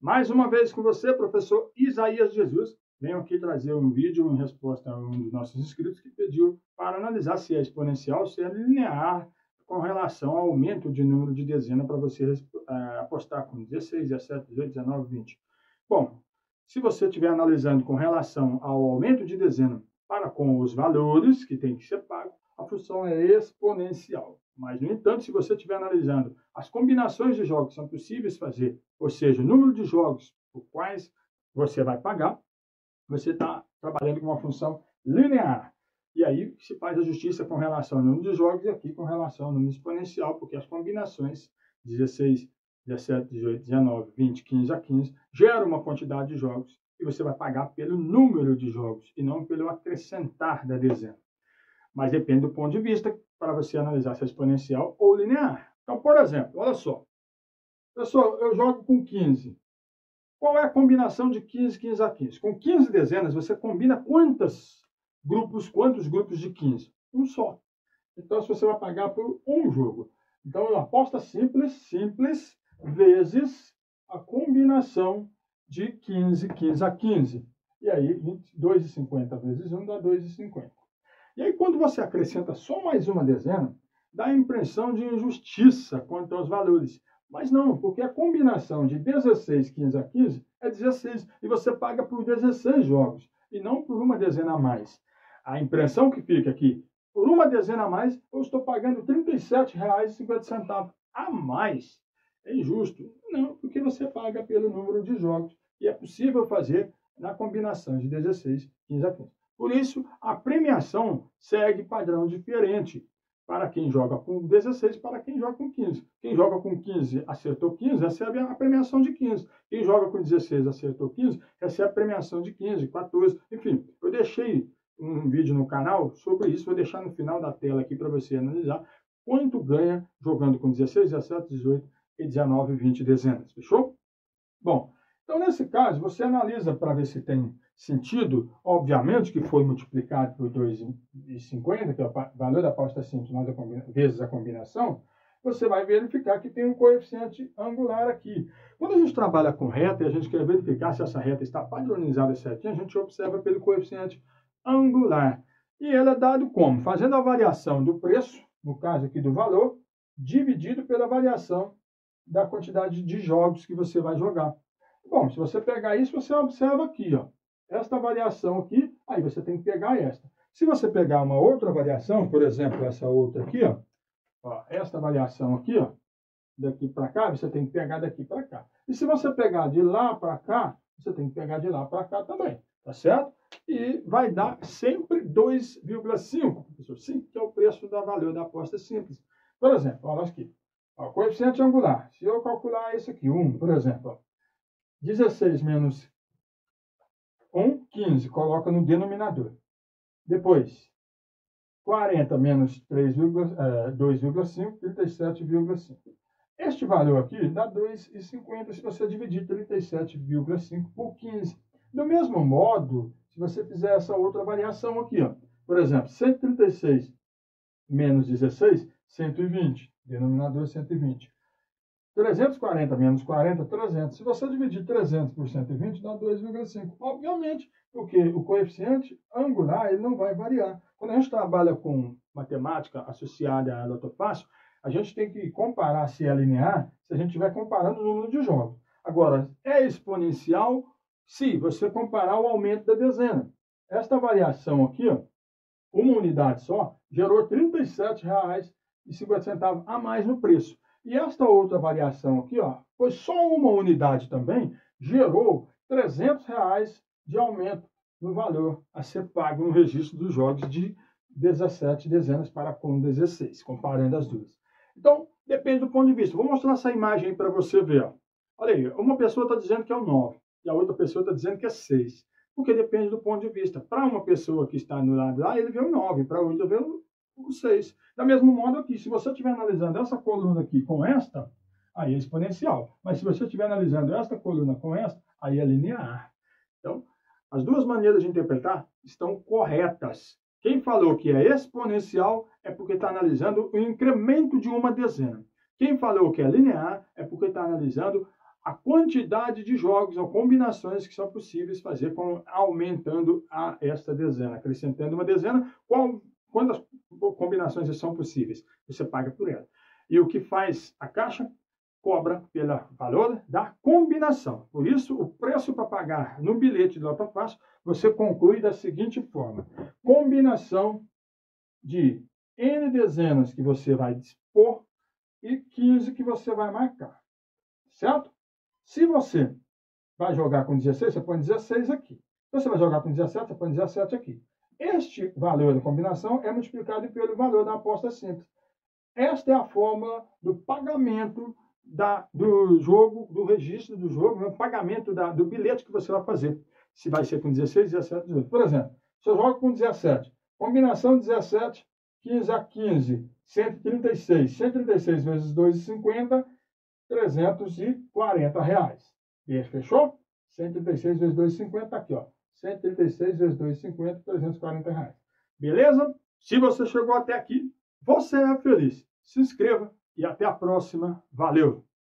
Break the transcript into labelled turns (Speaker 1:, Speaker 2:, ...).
Speaker 1: Mais uma vez com você, professor Isaías Jesus. Venho aqui trazer um vídeo em resposta a um dos nossos inscritos que pediu para analisar se é exponencial ou se é linear com relação ao aumento de número de dezena para você apostar com 16, 17, 18, 19, 20. Bom, se você estiver analisando com relação ao aumento de dezena para com os valores que tem que ser pago, a função é exponencial. Mas, no entanto, se você estiver analisando as combinações de jogos que são possíveis fazer, ou seja, o número de jogos por quais você vai pagar, você está trabalhando com uma função linear. E aí se faz a justiça com relação ao número de jogos e aqui com relação ao número exponencial, porque as combinações 16, 17, 18, 19, 20, 15 a 15 geram uma quantidade de jogos e você vai pagar pelo número de jogos e não pelo acrescentar da dezena. Mas depende do ponto de vista para você analisar se é exponencial ou linear. Então, por exemplo, olha só. Pessoal, eu jogo com 15. Qual é a combinação de 15, 15 a 15? Com 15 dezenas, você combina quantos grupos de 15? Um só. Então, se você vai pagar por um jogo. Então, aposta simples, vezes a combinação de 15, 15 a 15. E aí, 2,50 vezes 1 dá 2,50. E aí, quando você acrescenta só mais uma dezena, dá a impressão de injustiça quanto aos valores. Mas não, porque a combinação de 16, 15 a 15 é 16. E você paga por 16 jogos, e não por uma dezena a mais. A impressão que fica aqui, por uma dezena a mais, eu estou pagando R$ 37,50 a mais. É injusto? Não, porque você paga pelo número de jogos. E é possível fazer na combinação de 16, 15 a 15. Por isso, a premiação segue padrão diferente para quem joga com 16 para quem joga com 15. Quem joga com 15 acertou 15, recebe a premiação de 15. Quem joga com 16 acertou 15, recebe a premiação de 15, 14. Enfim, eu deixei um vídeo no canal sobre isso, vou deixar no final da tela aqui para você analisar quanto ganha jogando com 16, 17, 18 e 19, 20 dezenas. Fechou? Bom, então nesse caso, você analisa para ver se tem sentido, obviamente que foi multiplicado por 2,50, que é o valor da aposta simples vezes a combinação, você vai verificar que tem um coeficiente angular aqui. Quando a gente trabalha com reta e a gente quer verificar se essa reta está padronizada certinho, a gente observa pelo coeficiente angular. E ele é dado como? Fazendo a variação do preço, no caso aqui do valor, dividido pela variação da quantidade de jogos que você vai jogar. Bom, se você pegar isso, você observa aqui, ó. Esta variação aqui, aí você tem que pegar esta. Se você pegar uma outra variação, por exemplo, essa outra aqui, ó, esta variação aqui, ó, daqui para cá, você tem que pegar daqui para cá. E se você pegar de lá para cá, você tem que pegar de lá para cá também, tá certo? E vai dar sempre 2,5, professor. Sim, que é o preço da valor da aposta simples. Por exemplo, olha aqui, ó, coeficiente angular. Se eu calcular esse aqui, 1, por exemplo, ó, 16 menos 1, 15, coloca no denominador. Depois, 40 menos 2,5, 37,5. Este valor aqui dá 2,50 se você dividir 37,5 por 15. Do mesmo modo, se você fizer essa outra variação aqui, ó, por exemplo, 136 menos 16, 120. Denominador 120. 340 menos 40, 300. Se você dividir 300 por 120, dá 2,5. Obviamente, porque o coeficiente angular ele não vai variar. Quando a gente trabalha com matemática associada a Loto Fácil, a gente tem que comparar se é linear, se a gente estiver comparando o número de jogos. Agora, é exponencial se você comparar o aumento da dezena. Esta variação aqui, ó, uma unidade só, gerou R$ 37,50 a mais no preço. E esta outra variação aqui, ó, foi só uma unidade também, gerou R$ 300 de aumento no valor a ser pago no registro dos jogos de 17 dezenas para com 16, comparando as duas. Então, depende do ponto de vista. Vou mostrar essa imagem aí para você ver. Ó. Olha aí, uma pessoa está dizendo que é o 9 e a outra pessoa está dizendo que é 6. Porque depende do ponto de vista. Para uma pessoa que está no lado lá, ele vê o 9, para outra vê o 6. Da mesmo modo aqui, se você estiver analisando essa coluna aqui com esta, aí é exponencial. Mas se você estiver analisando esta coluna com esta, aí é linear. Então, as duas maneiras de interpretar estão corretas. Quem falou que é exponencial é porque está analisando o incremento de uma dezena. Quem falou que é linear é porque está analisando a quantidade de jogos ou combinações que são possíveis fazer aumentando esta dezena, acrescentando uma dezena. Quantas combinações são possíveis? Você paga por ela. E o que faz a Caixa? Cobra pelo valor da combinação. Por isso, o preço para pagar no bilhete do Lota Fácil, você conclui da seguinte forma: combinação de N dezenas que você vai dispor e 15 que você vai marcar. Certo? Se você vai jogar com 16, você põe 16 aqui. Se você vai jogar com 17, você põe 17 aqui. Este valor da combinação é multiplicado pelo valor da aposta simples. Esta é a fórmula do pagamento do jogo, do registro do jogo, o pagamento do bilhete que você vai fazer. Se vai ser com 16, 17, 18. Por exemplo, se eu jogo com 17, combinação 17, 15 a 15, 136. 136 vezes 2,50, R$340. E aí, fechou? 136 vezes 2,50, aqui, ó. 136 vezes 2,50, R$340. Beleza? Se você chegou até aqui, você é feliz. Se inscreva e até a próxima. Valeu!